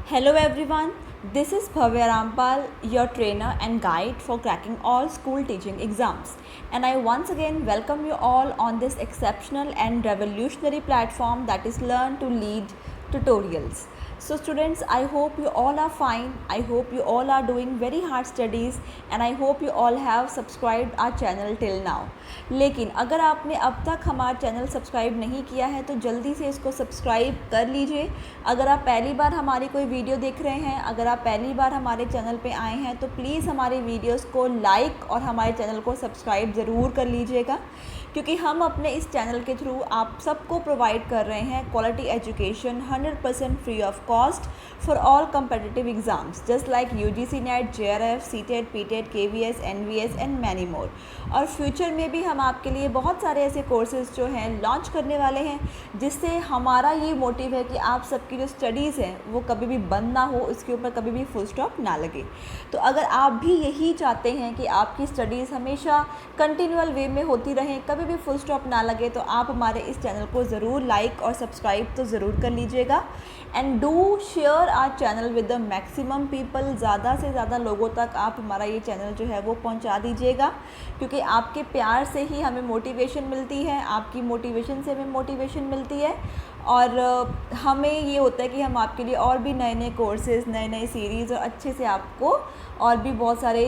Hello everyone, this is Bhavya Rampal, your trainer and guide for cracking all school teaching exams. And I once again welcome you all on this exceptional and revolutionary platform that is Learn to Lead Tutorials. So students, I hope you all are fine. I hope you all are doing very hard studies and I hope you all have subscribed our channel till now. लेकिन अगर आपने अब तक हमारा channel subscribe नहीं किया है तो जल्दी से इसको सब्सक्राइब कर लीजिए। अगर आप पहली बार हमारी कोई वीडियो देख रहे हैं, अगर आप पहली बार हमारे चैनल पे आए हैं तो प्लीज़ हमारे वीडियोस को लाइक और हमारे चैनल को सब्सक्राइब ज़रूर कर लीजिएगा, क्योंकि हम अपने इस चैनल के थ्रू आप सबको प्रोवाइड कर रहे हैं quality education 100% free of cost for all competitive exams just like UGC NET, JRF, CTET, PTET, KVS, NVS and many more. और फ्यूचर में भी हम आपके लिए बहुत सारे ऐसे कोर्सेज जो हैं लॉन्च करने वाले हैं, जिससे हमारा ये मोटिव है कि आप सबकी जो स्टडीज़ हैं वो कभी भी बंद ना हो, इसके ऊपर कभी भी फुल स्टॉप ना लगे। तो अगर आप भी यही चाहते हैं कि आपकी स्टडीज़ हमेशा कंटिन्यूअल वे में होती रहें, कभी भी फुल स्टॉप ना लगे, तो आप हमारे इस चैनल को ज़रूर लाइक और सब्सक्राइब तो ज़रूर कर लीजिएगा। And do share our channel with the maximum people. ज़्यादा से ज़्यादा लोगों तक आप हमारा ये चैनल जो है वो पहुंचा दीजिएगा, क्योंकि आपके प्यार से ही हमें मोटिवेशन मिलती है, आपकी मोटिवेशन से हमें मोटिवेशन मिलती है और हमें ये होता है कि हम आपके लिए और भी नए नए कोर्सेज़, नए नए सीरीज़ और अच्छे से आपको और भी बहुत सारे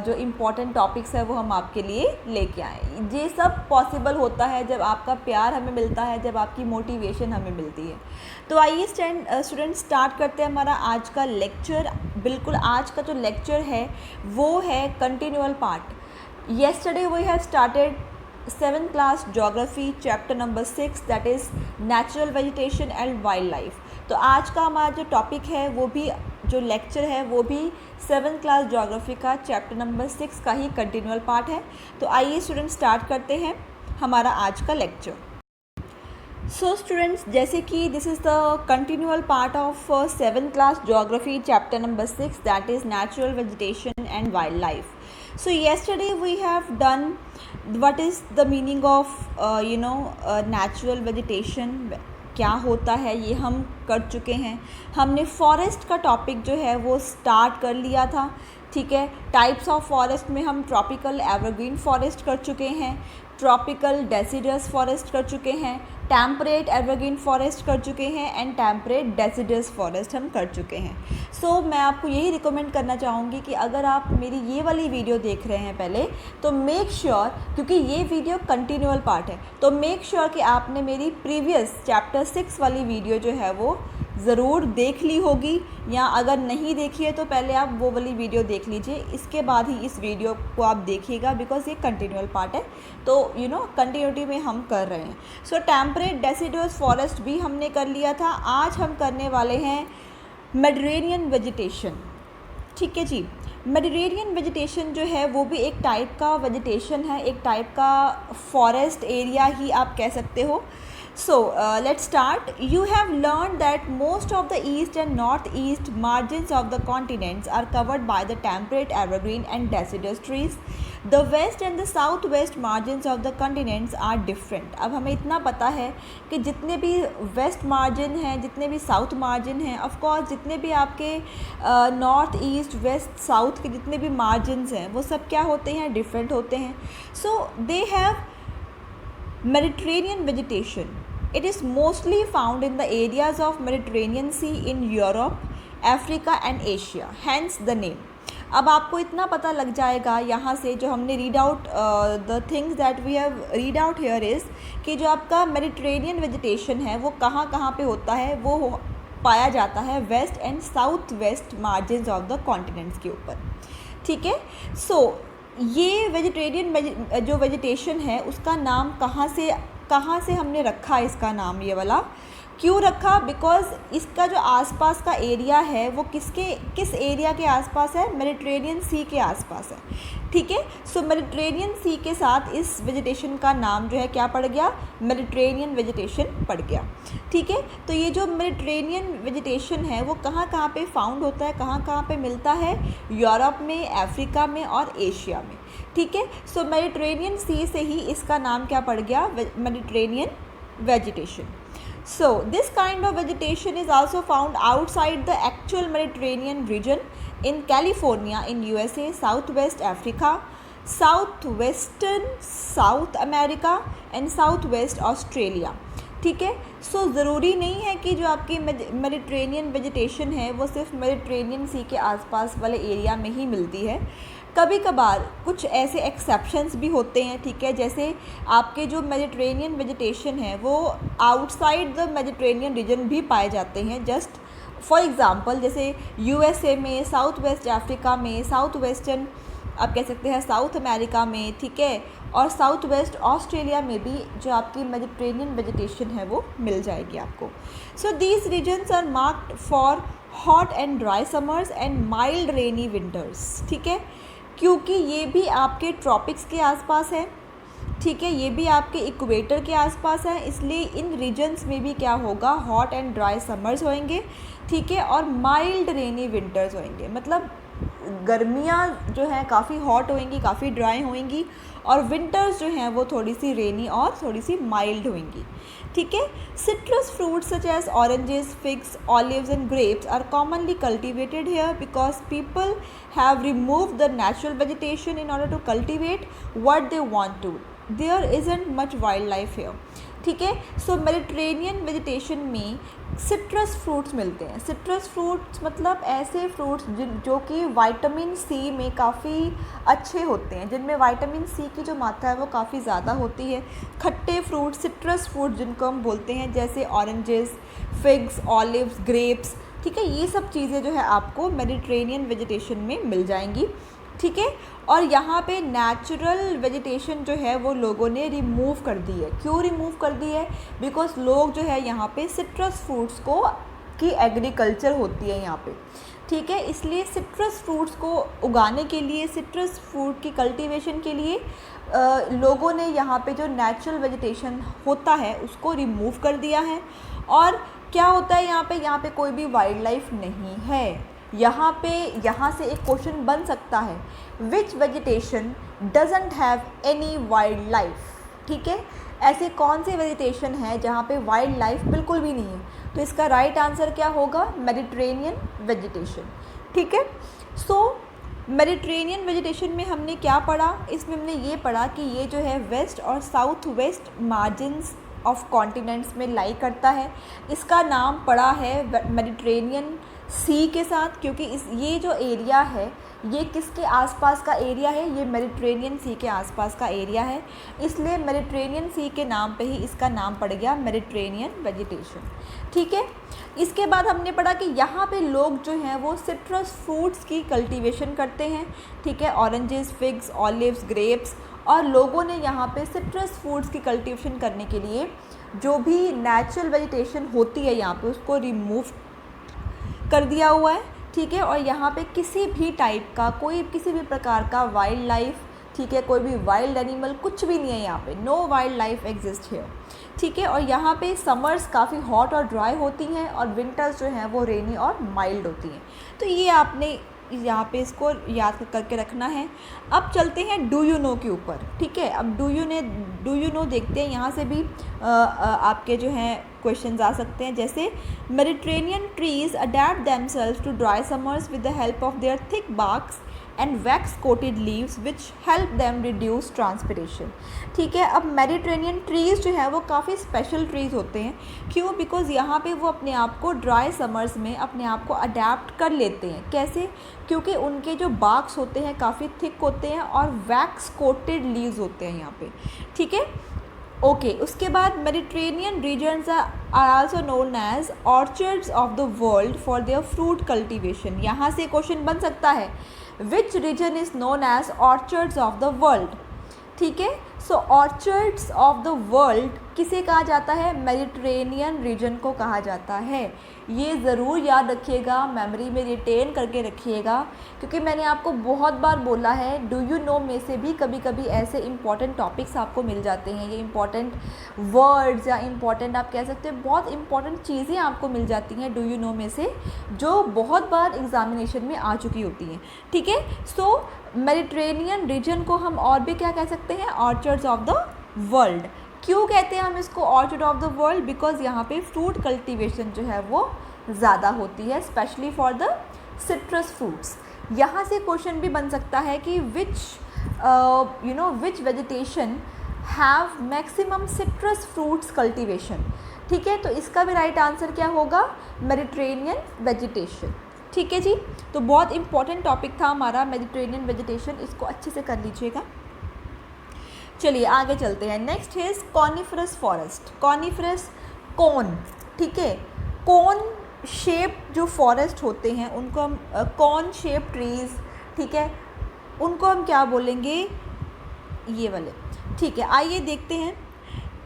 जो इम्पॉर्टेंट टॉपिक्स है वो हम आपके लिए लेके आएँ। ये सब पॉसिबल होता है जब आपका प्यार हमें मिलता है, जब आपकी मोटिवेशन हमें मिलती है। तो आइए स्टूडेंट स्टार्ट करते हैं हमारा आज का लेक्चर। बिल्कुल आज का जो लेक्चर है वो है continual part. Yesterday we have started 7th class geography chapter number 6 that is natural vegetation and wildlife. तो आज का हमारा जो टॉपिक है वो भी, जो लेक्चर है वो भी 7th क्लास ज्योग्राफी का चैप्टर नंबर 6 का ही कंटिन्यूअल पार्ट है। तो आइए स्टूडेंट स्टार्ट करते हैं हमारा आज का लेक्चर। सो स्टूडेंट्स, जैसे कि this is the continual part of 7th class geography chapter number 6 that is natural vegetation and wild life. So yesterday we have done what is the meaning of natural vegetation, क्या होता है ये हम कर चुके हैं। हमने फॉरेस्ट का टॉपिक जो है वो स्टार्ट कर लिया था, ठीक है। टाइप्स ऑफ फॉरेस्ट में हम ट्रॉपिकल एवरग्रीन फॉरेस्ट कर चुके हैं, ट्रॉपिकल डेसिडस फॉरेस्ट कर चुके हैं, टेम्परेट एवरग्रीन फॉरेस्ट कर चुके हैं एंड टेम्परेट डेसिडस फॉरेस्ट हम कर चुके हैं। सो मैं आपको यही रिकमेंड करना चाहूँगी कि अगर आप मेरी ये वाली वीडियो देख रहे हैं पहले, तो मेक श्योर, क्योंकि ये वीडियो कंटिन्यूअल पार्ट है, तो मेक श्योर कि आपने मेरी प्रीवियस चैप्टर 6 वाली वीडियो जो है वो ज़रूर देख ली होगी, या अगर नहीं देखी है तो पहले आप वो वाली वीडियो देख लीजिए, इसके बाद ही इस वीडियो को आप देखिएगा, बिकॉज ये कंटिन्यूअल पार्ट है, तो कंटिन्यूटी में हम कर रहे हैं। सो टेम्परेट डेसिडुअस फॉरेस्ट भी हमने कर लिया था। आज हम करने वाले हैं मेडिटेरेनियन वेजिटेशन, ठीक है जी। मेडिटेरेनियन वेजिटेशन जो है वो भी एक टाइप का वेजिटेशन है, एक टाइप का फॉरेस्ट एरिया ही आप कह सकते हो। So let's start. You have learned that most of the east and northeast margins of the continents are covered by the temperate evergreen and deciduous trees. The west and the southwest margins of the continents are different. अब हमें इतना पता है कि जितने भी waste margin हैं, जितने भी साउथ मार्जिन हैं, ऑफ कोर्स जितने भी आपके नॉर्थ ईस्ट वेस्ट साउथ के जितने भी मार्जिन्स हैं वो सब क्या होते हैं, डिफरेंट होते हैं। So they have Mediterranean vegetation. It is mostly found in the areas of Mediterranean Sea in Europe, Africa and Asia. Hence the name. अब आपको इतना पता लग जाएगा यहाँ से, जो हमने read out the things that we have read out here is कि जो आपका मेडिटेरेनियन वेजिटेशन है वो कहाँ कहाँ पे होता है, वो पाया जाता है west and south west margins of the continents के ऊपर, ठीक है। सो ये वेजिटेरियन जो वेजिटेशन है उसका नाम कहाँ से हमने रखा, इसका नाम ये वाला क्यों रखा, बिकॉज इसका जो आसपास का एरिया है वो किस एरिया के आसपास है, मेडिटेरेनियन सी के आसपास है, ठीक है। सो मेडिटेरेनियन सी के साथ इस वेजिटेशन का नाम जो है क्या पड़ गया, मेडिटेरेनियन वेजिटेशन पड़ गया, ठीक है। तो ये जो मेडिटेरेनियन वेजिटेशन है वो कहाँ कहाँ पे फाउंड होता है, कहाँ कहाँ पे मिलता है, यूरोप में, अफ्रीका में और एशिया में, ठीक है। सो मेडिटेरेनियन सी से ही इसका नाम क्या पड़ गया, Mediterranean vegetation. So this kind of vegetation is also found outside the actual Mediterranean region in California in USA, Southwest Africa, Southwestern South America and Southwest Australia. ठीक है, सो ज़रूरी नहीं है कि जो आपकी मेडिट्रेनियन वेजिटेशन है वो सिर्फ मेडिट्रेनियन सी के आसपास वाले एरिया में ही मिलती है। कभी कभार कुछ ऐसे एक्सेप्शंस भी होते हैं, ठीक है, जैसे आपके जो मेडिट्रेनियन वेजिटेशन है वो आउटसाइड द मेडिट्रेनियन रीजन भी पाए जाते हैं। जस्ट फॉर एग्ज़ाम्पल जैसे यूएसए में, साउथ वेस्ट अफ्रीका में, साउथ वेस्टर्न आप कह सकते हैं साउथ अमेरिका में, ठीक है, और साउथ वेस्ट ऑस्ट्रेलिया में भी जो आपकी मेडिट्रेनियन वेजिटेशन है वो मिल जाएगी आपको। So these regions are marked for hot and dry summers and mild rainy winters, ठीक है, क्योंकि ये भी आपके ट्रॉपिक्स के आसपास है, ठीक है, ये भी आपके इक्वेटर के आसपास है, इसलिए इन रीजन्स में भी क्या होगा, हॉट एंड ड्राई समर्स होंगे, ठीक है, और माइल्ड रेनी विंटर्स होंगे। मतलब गर्मियाँ जो हैं काफ़ी हॉट होंगी, काफ़ी ड्राई होंगी, और विंटर्स जो हैं वो थोड़ी सी रेनी और थोड़ी सी माइल्ड होंगी, ठीक है। Citrus fruits such as oranges, figs, olives and grapes are commonly cultivated here because people have removed the natural vegetation in order to cultivate what they want to. There isn't much wildlife here, ठीक है। So Mediterranean vegetation में citrus fruits मिलते हैं। Citrus fruits मतलब ऐसे fruits जो कि vitamin C में काफ़ी अच्छे होते हैं, जिनमें विटामिन सी की जो मात्रा है वो काफ़ी ज़्यादा होती है। खट्टे फ्रूट, सिट्रस फ्रूट जिनको हम बोलते हैं, जैसे ऑरेंजेस, फिग्स, ऑलिव्स, ग्रेप्स, ठीक है, ये सब चीज़ें जो है आपको मेडिट्रेनियन वेजिटेशन में मिल जाएंगी, ठीक है। और यहाँ पे नेचुरल वेजिटेशन जो है वो लोगों ने रिमूव कर दी है। क्यों रिमूव कर दी है? बिकॉज लोग जो है यहाँ पे सिट्रस फ्रूट्स को की एग्रीकल्चर होती है यहाँ पे, ठीक है, इसलिए सिट्रस फ्रूट्स को उगाने के लिए, सिट्रस फ्रूट की कल्टीवेशन के लिए लोगों ने यहाँ पे जो नेचुरल वेजिटेशन होता है उसको रिमूव कर दिया है। और क्या होता है यहाँ पे कोई भी वाइल्ड लाइफ नहीं है। यहाँ से एक क्वेश्चन बन सकता है, which vegetation doesn't have any wild life, ठीक है, ऐसे कौन से वेजिटेशन है जहाँ पे वाइल्ड लाइफ बिल्कुल भी नहीं है? तो इसका राइट आंसर क्या होगा? मेडिट्रेनियन वेजिटेशन, ठीक है। सो मेडिट्रेनियन वेजिटेशन में हमने क्या पढ़ा? इसमें हमने ये पढ़ा कि ये जो है वेस्ट और south west margins of continents में लाई करता है। इसका नाम पड़ा है मेडिट्रेनियन सी के साथ, क्योंकि ये जो एरिया है ये किसके आसपास का एरिया है? ये मेडिट्रेनियन सी के आसपास का एरिया है, इसलिए मेडिट्रेनियन सी के नाम पे ही इसका नाम पड़ गया मेडिट्रेनियन वेजिटेशन, ठीक है। इसके बाद हमने पढ़ा कि यहाँ पे लोग जो हैं वो सिट्रस फ्रूट्स की कल्टीवेशन करते हैं, ठीक है, ऑरेंजेस, फिग्स, ऑलिव्स, ग्रेप्स, और लोगों ने यहाँ पे सिट्रस फ्रूट्स की कल्टीवेशन करने के लिए जो भी नेचुरल वेजिटेशन होती है यहाँ पे उसको रिमूव कर दिया हुआ है, ठीक है। और यहाँ पे किसी भी टाइप का, किसी भी प्रकार का वाइल्ड लाइफ, ठीक है, कोई भी वाइल्ड एनिमल कुछ भी नहीं है यहाँ पे, no wildlife exist here, ठीक है। और यहाँ पे समर्स काफ़ी हॉट और ड्राई होती हैं और विंटर्स जो हैं वो रेनी और माइल्ड होती हैं। तो ये आपने यहाँ पे इसको याद करके रखना है। अब चलते हैं डू यू नो के ऊपर, ठीक है। अब डू यू नो देखते हैं, यहाँ से भी आपके जो हैं क्वेश्चंस आ सकते हैं, जैसे Mediterranean trees adapt themselves to dry summers with the help of their thick barks and wax coated leaves which help them reduce transpiration, ठीक है। अब मेडिट्रेनियन ट्रीज़ जो है वो काफ़ी स्पेशल ट्रीज़ होते हैं। क्यों? बिकॉज़ यहाँ पे वो अपने आप को ड्राई समर्स में अपने आप को अडेप्ट कर लेते हैं। कैसे? क्योंकि उनके जो बार्क्स होते हैं काफ़ी थिक होते हैं और वैक्स कोटेड लीव्स होते हैं यहाँ पे, ठीक है। ओके, उसके बाद Mediterranean regions are also known as orchards of the world for their fruit cultivation. यहाँ से क्वेश्चन बन सकता है, which region is known as orchards of the world, ठीक है। So orchards of the world किसे कहा जाता है? मेडिट्रेनियन रीजन को कहा जाता है। ये ज़रूर याद रखिएगा, मेमोरी में रिटेन करके रखिएगा, क्योंकि मैंने आपको बहुत बार बोला है डू यू नो में से भी कभी कभी ऐसे इंपॉर्टेंट टॉपिक्स आपको मिल जाते हैं, ये इंपॉर्टेंट वर्ड्स या इंपॉर्टेंट आप कह सकते हैं बहुत इंपॉर्टेंट चीज़ें आपको मिल जाती हैं डू यू नो में से, जो बहुत बार एग्जामिनेशन में आ चुकी होती हैं, ठीक है। सो मेडिट्रेनियन रीजन को हम और भी क्या कह सकते हैं? Orchards of the world. क्यों कहते हैं हम इसको orchid of the world? Because यहाँ पे फ्रूट कल्टीवेशन जो है वो ज़्यादा होती है, specially for the citrus fruits. यहाँ से क्वेश्चन भी बन सकता है कि which vegetation have maximum citrus fruits cultivation. ठीक है, तो इसका भी राइट आंसर क्या होगा? Mediterranean vegetation. ठीक है जी, तो बहुत इंपॉर्टेंट टॉपिक था हमारा मेडिटेरेनियन वेजिटेशन, इसको अच्छे से कर लीजिएगा। चलिए आगे चलते हैं। Next is coniferous forest. Coniferous cone, ठीक है, कोन शेप जो फॉरेस्ट होते हैं उनको हम कॉन शेप ट्रीज, ठीक है, उनको हम क्या बोलेंगे? ये वाले। ठीक है, आइए देखते हैं।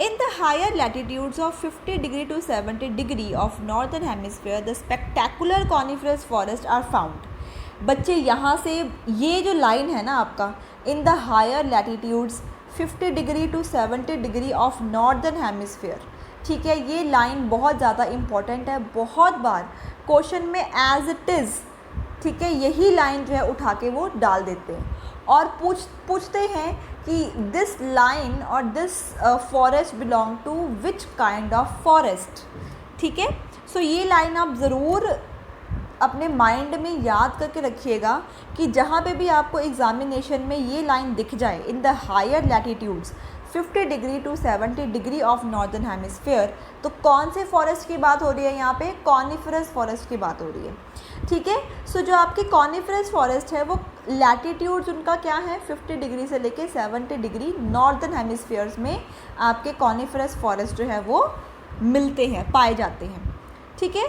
In the higher latitudes of 50 degree to 70 degree of northern hemisphere the spectacular coniferous forest are found. बच्चे यहाँ से ये जो लाइन है ना आपका, in the higher latitudes 50 degree to 70 degree of northern hemisphere, ठीक है, ये लाइन बहुत ज़्यादा इम्पॉर्टेंट है। बहुत बार क्वेश्चन में एज इट इज़, ठीक है, यही लाइन जो है उठा के वो डाल देते हैं और पूछते हैं कि दिस लाइन और this forest belong to which kind of forest. ठीक है, सो ये लाइन आप ज़रूर अपने माइंड में याद करके रखिएगा कि जहाँ पे भी आपको एग्जामिनेशन में ये लाइन दिख जाए, in the higher latitudes 50 degree to 70 degree of northern hemisphere, तो कौन से फॉरेस्ट की बात हो रही है? यहाँ पे कॉनिफरस फॉरेस्ट की बात हो रही है। ठीक है, सो जो आपकी कॉनिफरस फॉरेस्ट है वो लैटिट्यूड्स उनका क्या है? 50 डिग्री से लेके 70 डिग्री नॉर्दर्न हेमिस्फीयर्स में आपके कॉनिफरस फॉरेस्ट जो है वो मिलते हैं, पाए जाते हैं। ठीक है,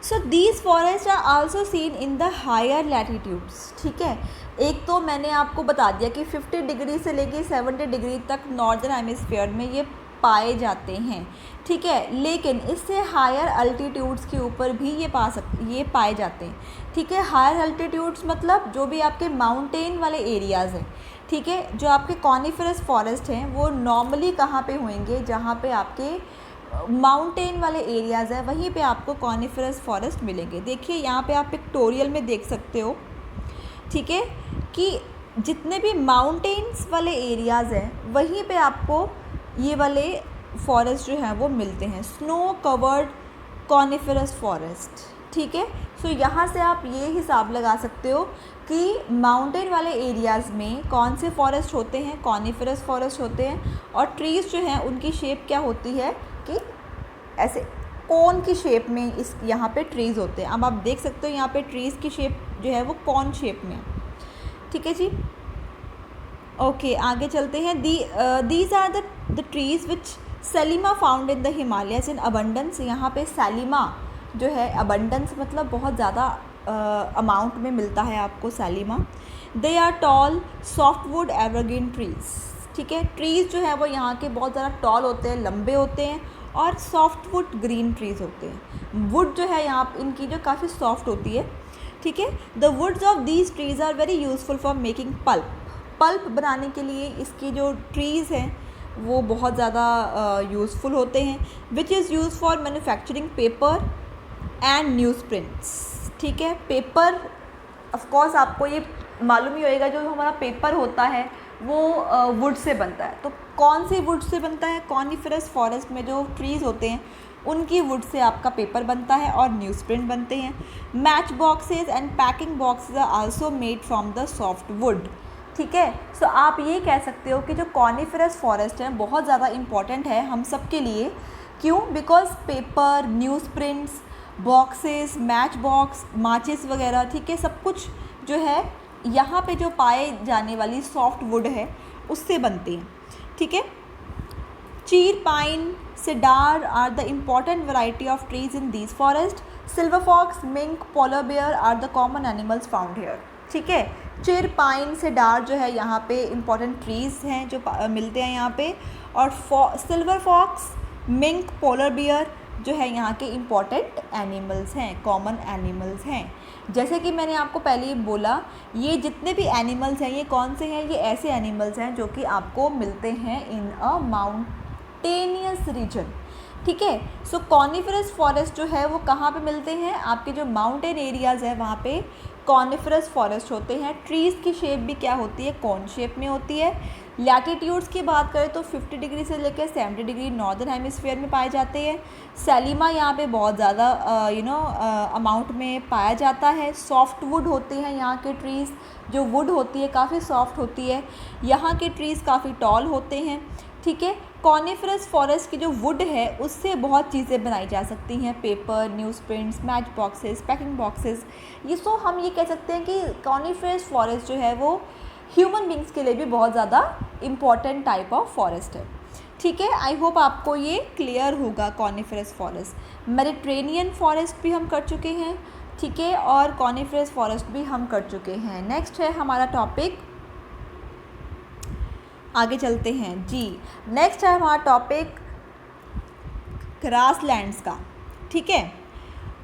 so these forest are also seen in the higher latitudes. ठीक है, एक तो मैंने आपको बता दिया कि 50 डिग्री से लेके 70 डिग्री तक नॉर्दर्न हेमिस्फीयर में ये पाए जाते हैं। ठीक है, लेकिन इससे हायर अल्टीट्यूड्स के ऊपर भी ये पाए जाते हैं। ठीक है, हायर अल्टीट्यूड्स मतलब जो भी आपके माउंटेन वाले एरियाज़ हैं। ठीक है, जो आपके कॉनिफरस फॉरेस्ट हैं वो नॉर्मली कहाँ पे होंगे? जहाँ पे आपके माउंटेन वाले एरियाज़ हैं वहीं पे आपको कॉनिफरस फॉरेस्ट मिलेंगे। देखिए यहाँ पे आप पिक्टोरियल में देख सकते हो, ठीक है, कि जितने भी माउंटेन्स वाले एरियाज़ हैं वहीं पे आपको ये वाले फॉरेस्ट जो हैं वो मिलते हैं, स्नो कवर्ड कॉनिफरस फॉरेस्ट। ठीक है, सो यहाँ से आप ये हिसाब लगा सकते हो कि माउंटेन वाले एरियाज़ में कौन से फॉरेस्ट होते हैं? कॉनिफरस फॉरेस्ट होते हैं। और ट्रीज़ जो हैं उनकी शेप क्या होती है कि ऐसे कोन की शेप में इस यहाँ पे ट्रीज़ होते हैं। अब आप देख सकते हो यहाँ पे ट्रीज़ की शेप जो है वो कौन शेप में है। ठीक है जी, ओके आगे चलते हैं। These are the trees which सेलिमा found in the Himalayas in abundance. यहाँ पे सेलिमा जो है, अबंडेंस मतलब बहुत ज़्यादा अमाउंट में मिलता है आपको सेलिमा। They are tall softwood evergreen trees. ठीक है, ट्रीज़ जो है वो यहाँ के बहुत ज़्यादा टॉल होते हैं, लंबे होते हैं और सॉफ्टवुड ग्रीन ट्रीज़ होते हैं। वुड जो है यहाँ इनकी जो काफ़ी सॉफ्ट होती है। ठीक है, the woods of these trees are very useful for making pulp. Pulp बनाने के लिए इसकी जो ट्रीज़ हैं वो बहुत ज़्यादा यूज़फुल होते हैं, which is use for manufacturing paper and news prints. ठीक है, पेपर ऑफ कोर्स आपको ये मालूम ही होएगा, जो हमारा पेपर होता है वो वुड से बनता है। तो कौन सी वुड से बनता है? कॉनिफरस फॉरेस्ट में जो ट्रीज़ होते हैं उनकी वुड से आपका पेपर बनता है और न्यूज़ प्रिंट बनते हैं। Match boxes and packing boxes are also made from the soft wood. ठीक है, सो आप ये कह सकते हो कि जो कॉनिफरस फॉरेस्ट है बहुत ज़्यादा इम्पॉर्टेंट है हम सब के लिए। क्यों? Because paper, news prints, boxes, match box, माचिस वगैरह, ठीक है, सब कुछ जो है यहाँ पे जो पाए जाने वाली सॉफ्ट वुड है उससे बनते हैं। ठीक है, चीर, pine, cedar are the important variety of trees in these forests. Silver fox, mink, polar bear are the common animals found here. ठीक है, चिर, पाइन, सेडार जो है यहाँ पे इम्पॉर्टेंट ट्रीज़ हैं जो मिलते हैं यहाँ पे। और silver fox, mink, polar bear जो है यहाँ के इम्पॉर्टेंट एनिमल्स हैं, कॉमन एनिमल्स हैं। जैसे कि मैंने आपको पहले ही बोला, ये जितने भी एनिमल्स हैं ये कौन से हैं? ये ऐसे एनिमल्स हैं जो कि आपको मिलते हैं इन अ माउंटेनियस रीजन। ठीक है, सो कॉनिफरस फॉरेस्ट जो है वो कहाँ पे मिलते हैं? आपके जो माउंटेन एरियाज़ है वहाँ पे कॉनिफरस फॉरेस्ट होते हैं। ट्रीज़ की शेप भी क्या होती है? कॉन शेप में होती है। लैटिट्यूड्स की बात करें तो 50 डिग्री से लेकर 70 डिग्री नॉर्दर्न हेमिस्फीयर में पाए जाते हैं। सेलिमा यहाँ पे बहुत ज़्यादा अमाउंट में पाया जाता है। सॉफ्ट वुड होते हैं यहाँ के ट्रीज़, जो वुड होती है काफ़ी सॉफ्ट होती है। यहाँ के ट्रीज़ काफ़ी टॉल होते हैं, ठीक है। कॉनिफरस फॉरेस्ट की जो वुड है उससे बहुत चीज़ें बनाई जा सकती हैं, paper, news prints, match boxes, packing boxes. ये सो हम ये कह सकते हैं कि कॉनिफरस फॉरेस्ट जो है वो ह्यूमन बींग्स के लिए भी बहुत ज़्यादा इम्पॉर्टेंट टाइप ऑफ फॉरेस्ट है, ठीक है। आई होप आपको ये क्लियर होगा। कॉनिफरस फॉरेस्ट, मेडिटेरेनियन फॉरेस्ट भी हम कर चुके हैं, ठीक है, और कॉनिफरस फॉरेस्ट भी हम कर चुके हैं। नेक्स्ट है हमारा टॉपिक, आगे चलते हैं जी। नेक्स्ट है हमारा टॉपिक ग्रासलैंड्स का, ठीक है।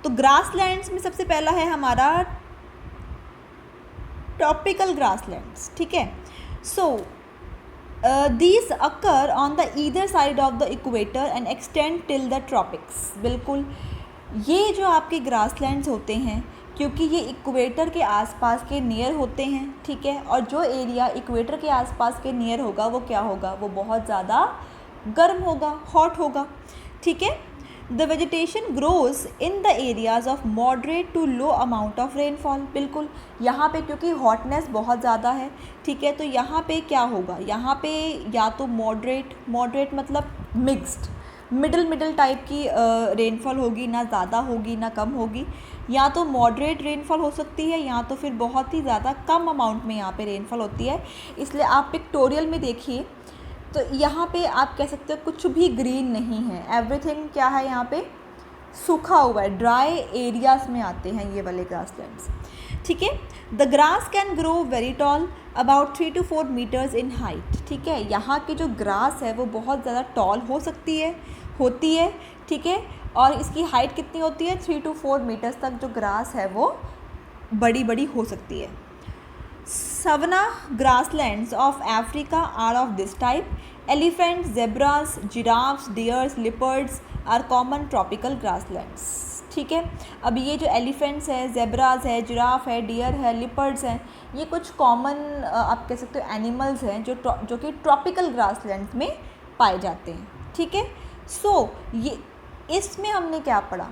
तो ग्रासलैंड्स में सबसे पहला है हमारा ट्रॉपिकल ग्रासलैंड्स, ठीक है। So these occur on the either side of the equator and extend till the tropics. बिल्कुल, ये जो आपके ग्रासलैंड्स होते हैं क्योंकि ये इक्वेटर के आसपास के नियर होते हैं, ठीक है, और जो एरिया इक्वेटर के आसपास के नियर होगा वो क्या होगा, वो बहुत ज़्यादा गर्म होगा, हॉट होगा, ठीक है। The vegetation grows in the areas of moderate to low amount of rainfall. बिल्कुल, यहाँ पे क्योंकि हॉटनेस बहुत ज़्यादा है, ठीक है, तो यहाँ पे क्या होगा, यहाँ पे या तो मॉडरेट मतलब मिक्स्ड, मिडल टाइप की रेनफॉल होगी, ना ज़्यादा होगी ना कम होगी। या तो मॉडरेट रेनफॉल हो सकती है या तो फिर बहुत ही ज़्यादा कम अमाउंट में यहाँ पे रेनफॉल होती है। इसलिए आप पिक्टोरियल में देखिए तो यहाँ पे आप कह सकते हो कुछ भी ग्रीन नहीं है, एवरीथिंग क्या है यहाँ पे, सूखा हुआ है, ड्राई एरियाज में आते हैं ये वाले ग्रासलैंड्स, ठीक है। The grass can grow very tall, about 3 to 4 metres in height, ठीक है। यहाँ की जो ग्रास है वो बहुत ज़्यादा टॉल होती है, ठीक है, और इसकी हाइट कितनी होती है, 3 to 4 मीटर्स तक जो ग्रास है वो बड़ी हो सकती है। Savanna grasslands of Africa are of this type. Elephants, zebras, giraffes, deers, leopards are common tropical grasslands, ठीक है। अब ये जो एलिफेंट्स है, जेब्रास है, जिराफ है, डियर है, लिपर्ड्स हैं, ये कुछ कॉमन आप कह सकते हो एनिमल्स हैं जो कि ट्रॉपिकल ग्रासलैंड्स में पाए जाते हैं, ठीक है। सो ये इसमें हमने क्या पढ़ा,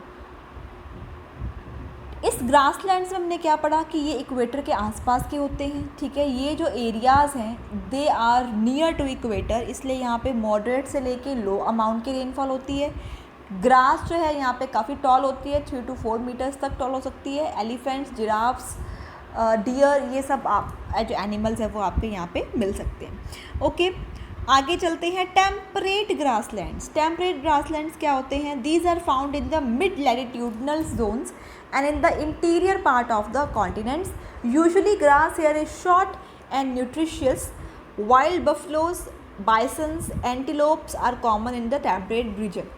इस ग्रासलैंड्स में हमने क्या पढ़ा कि ये इक्वेटर के आसपास के होते हैं, ठीक है। ये जो एरियाज़ हैं they are near to equator, इसलिए यहाँ पे मॉडरेट से लेके लो अमाउंट की रेनफॉल होती है। ग्रास जो है यहाँ पे काफ़ी टॉल होती है, 3 to 4 मीटर्स तक टॉल हो सकती है। एलिफेंट्स, जिराफ्स, डियर, ये सब आप जो एनिमल्स हैं वो आपके यहाँ पे मिल सकते हैं, ओके। आगे चलते हैं टेम्परेट ग्रासलैंड्स। टेम्परेट ग्रासलैंड्स क्या होते हैं, these are found in the mid latitudinal zones and in the interior part of the continents. Usually grass here is short and nutritious. Wild buffaloes, bisons, antelopes are common in the temperate region.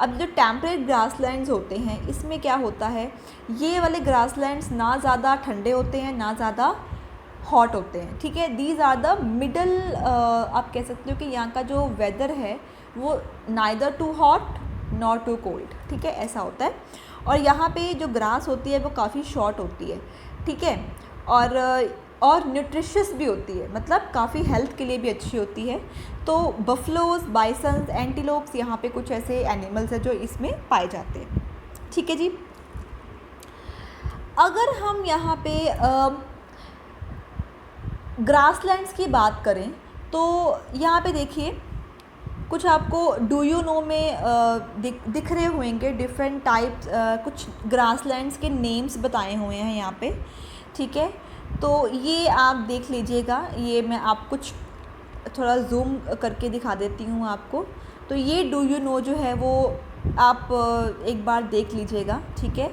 अब जो temperate grasslands होते हैं इसमें क्या होता है, ये वाले ग्रासलैंड्स ना ज़्यादा ठंडे होते हैं ना ज़्यादा हॉट होते हैं, ठीक है। दीज आर द मिडल, आप कह सकते हो कि यहाँ का जो वेदर है वो neither too hot nor too cold, ठीक है, ऐसा होता है। और यहाँ पे जो ग्रास होती है वो काफ़ी शॉर्ट होती है, ठीक है, और न्यूट्रिशियस भी होती है, मतलब काफ़ी हेल्थ के लिए भी अच्छी होती है। तो बफलोज, बाइसन्स, एंटीलोप्स यहाँ पे कुछ ऐसे एनिमल्स हैं जो इसमें पाए जाते हैं, ठीक है जी। अगर हम यहाँ पे ग्रासलैंड्स की बात करें तो यहाँ पे देखिए कुछ आपको डू यू नो में दिख रहे होंगे डिफरेंट टाइप्स, कुछ ग्रासलैंड्स के नेम्स बताए हुए हैं यहाँ पे, ठीक है। तो ये आप देख लीजिएगा, ये मैं आप कुछ थोड़ा जूम करके दिखा देती हूँ आपको। तो ये डू यू नो जो है वो आप एक बार देख लीजिएगा, ठीक है,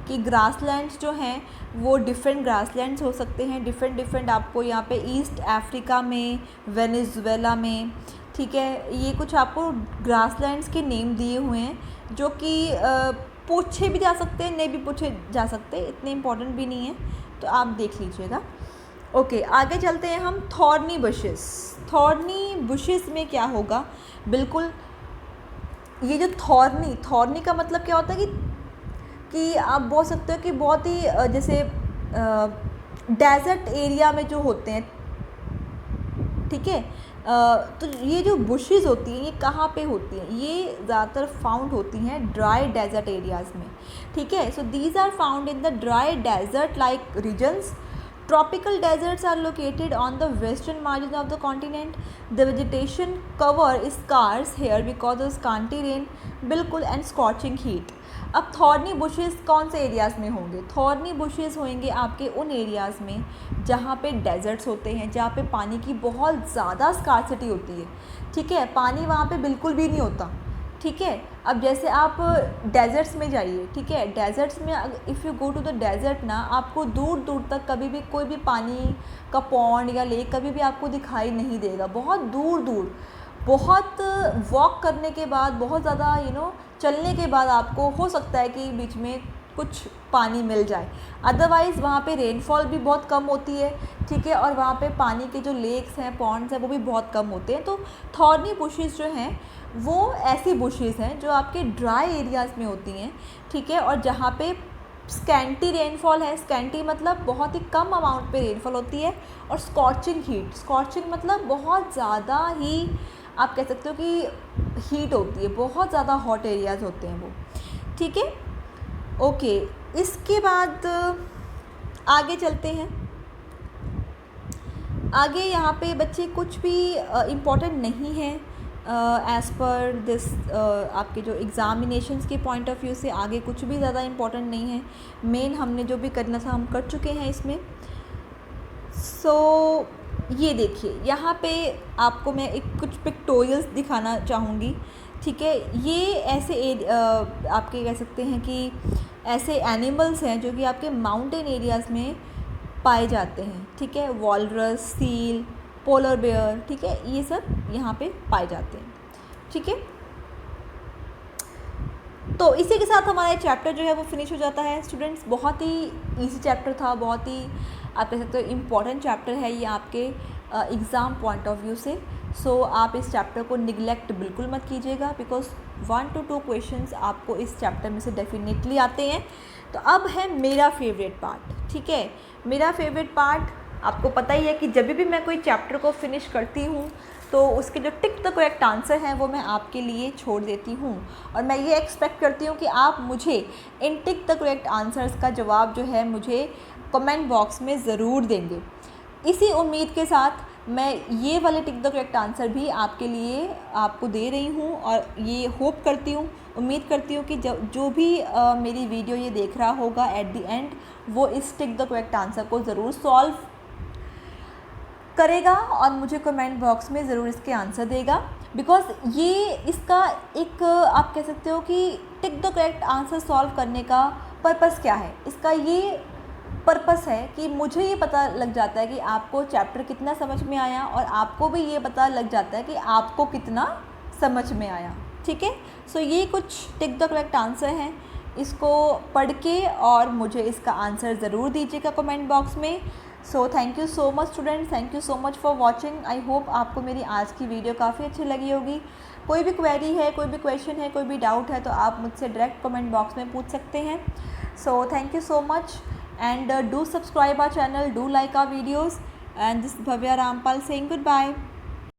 कि ग्रासलैंड्स जो हैं वो डिफरेंट ग्रासलैंड्स हो सकते हैं, डिफरेंट आपको यहाँ पे ईस्ट अफ्रीका में, वेनेजुएला में, ठीक है, ये कुछ आपको ग्रासलैंड्स के नेम दिए हुए हैं जो कि पूछे भी जा सकते हैं, नहीं भी पूछे जा सकते, इतने इम्पोर्टेंट भी नहीं है, तो आप देख लीजिएगा, ओके। आगे चलते हैं हम थॉर्नी बुशेस में क्या होगा, बिल्कुल ये जो थॉर्नी का मतलब क्या होता है कि आप बोल सकते हो कि बहुत ही जैसे डेजर्ट एरिया में जो होते हैं, ठीक है, तो ये जो बुशेस होती हैं ये कहाँ पे होती हैं? ये ज़्यादातर फाउंड होती हैं ड्राई डेजर्ट एरियाज़ में, ठीक है। So these are found in the dry desert like regions. Tropical deserts are located on the western margin of the continent. The vegetation cover is scarce here because of scanty rain, बिल्कुल, and scorching heat. अब thorny bushes कौन से areas में होंगे? Thorny bushes होंगे आपके उन areas में जहाँ पे डेजर्ट्स होते हैं, जहाँ पे पानी की बहुत ज़्यादा स्कार्सिटी होती है, ठीक है, पानी वहाँ पे बिल्कुल भी नहीं होता, ठीक है। अब जैसे आप डेजर्ट्स में जाइए, ठीक है, डेजर्ट्स में if you go to the desert ना, आपको दूर दूर तक कभी भी कोई भी पानी का पॉन्ड या लेक कभी भी आपको दिखाई नहीं देगा. बहुत दूर दूर, बहुत वॉक करने के बाद, बहुत ज़्यादा चलने के बाद आपको हो सकता है कि बीच में कुछ पानी मिल जाए. अदरवाइज़ वहाँ पे रेनफॉल भी बहुत कम होती है, ठीक है, और वहाँ पे पानी के जो लेक्स हैं, पॉन्ड्स हैं, वो भी बहुत कम होते हैं. तो थॉर्नी बुशेस जो हैं वो ऐसी बुशेस हैं जो आपके ड्राई एरियाज़ में होती हैं, ठीक है, और जहाँ पे स्कैंटी रेनफॉल है. स्कैंटी मतलब बहुत ही कम अमाउंट पे रेनफॉल होती है. और स्कॉचिंग हीट, स्कॉचिंग मतलब बहुत ज़्यादा ही आप कह सकते हो कि हीट होती है, बहुत ज़्यादा हॉट एरियाज़ होते हैं वो, ठीक है. ओके, इसके बाद आगे चलते हैं. आगे यहाँ पे बच्चे कुछ भी इम्पॉर्टेंट नहीं है एज़ पर दिस. आपके जो एग्ज़ामिनेशंस के पॉइंट ऑफ व्यू से आगे कुछ भी ज़्यादा इम्पॉर्टेंट नहीं है. मेन हमने जो भी करना था हम कर चुके हैं इसमें. सो ये देखिए, यहाँ पे आपको मैं एक कुछ पिक्टोरियल्स दिखाना चाहूँगी, ठीक है. ये ऐसे आपके कह सकते हैं कि ऐसे एनिमल्स हैं जो कि आपके माउंटेन एरियाज़ में पाए जाते हैं, ठीक है. वॉलरस, सील, पोलर बेयर, ठीक है, ये सब यहाँ पे पाए जाते हैं, ठीक है. तो इसी के साथ हमारा चैप्टर जो है वो फिनिश हो जाता है स्टूडेंट्स. बहुत ही इजी चैप्टर था, बहुत ही आप कह सकते हो इम्पॉर्टेंट चैप्टर है ये आपके एग्ज़ाम पॉइंट ऑफ व्यू से. सो आप इस चैप्टर को निगलेक्ट बिल्कुल मत कीजिएगा, बिकॉज 1 to 2 क्वेश्चंस आपको इस चैप्टर में से डेफिनेटली आते हैं. तो अब है मेरा फेवरेट पार्ट, ठीक है. मेरा फेवरेट पार्ट आपको पता ही है कि जब भी मैं कोई चैप्टर को फिनिश करती हूँ तो उसके जो टिक द करेक्ट आंसर हैं वो मैं आपके लिए छोड़ देती हूँ. और मैं ये एक्सपेक्ट करती हूँ कि आप मुझे इन टिक द करेक्ट आंसर्स का जवाब जो है मुझे कमेंट बॉक्स में ज़रूर देंगे. इसी उम्मीद के साथ मैं ये वाले टिक द करेक्ट आंसर भी आपके लिए आपको दे रही हूँ. और ये होप करती हूँ, उम्मीद करती हूँ कि जो भी मेरी वीडियो ये देख रहा होगा एट द एंड वो इस टिक द करेक्ट आंसर को ज़रूर सॉल्व करेगा और मुझे कमेंट बॉक्स में ज़रूर इसके आंसर देगा. बिकॉज ये इसका एक आप कह सकते हो कि tick the correct answer solve करने का पर्पस क्या है. इसका ये पर्पस है कि मुझे ये पता लग जाता है कि आपको चैप्टर कितना समझ में आया और आपको भी ये पता लग जाता है कि आपको कितना समझ में आया, ठीक है. सो ये कुछ टिक द करेक्ट आंसर हैं. इसको पढ़ के और मुझे इसका आंसर ज़रूर दीजिएगा कमेंट बॉक्स में. So thank you so much students, thank you so much for watching. I hope आपको मेरी आज की वीडियो काफ़ी अच्छी लगी होगी. कोई भी क्वेरी है, कोई भी क्वेश्चन है, कोई भी डाउट है तो आप मुझसे डायरेक्ट कमेंट बॉक्स में पूछ सकते हैं. So thank you so much and do subscribe our channel, do like our videos, and this is Bhavya Rampal saying goodbye.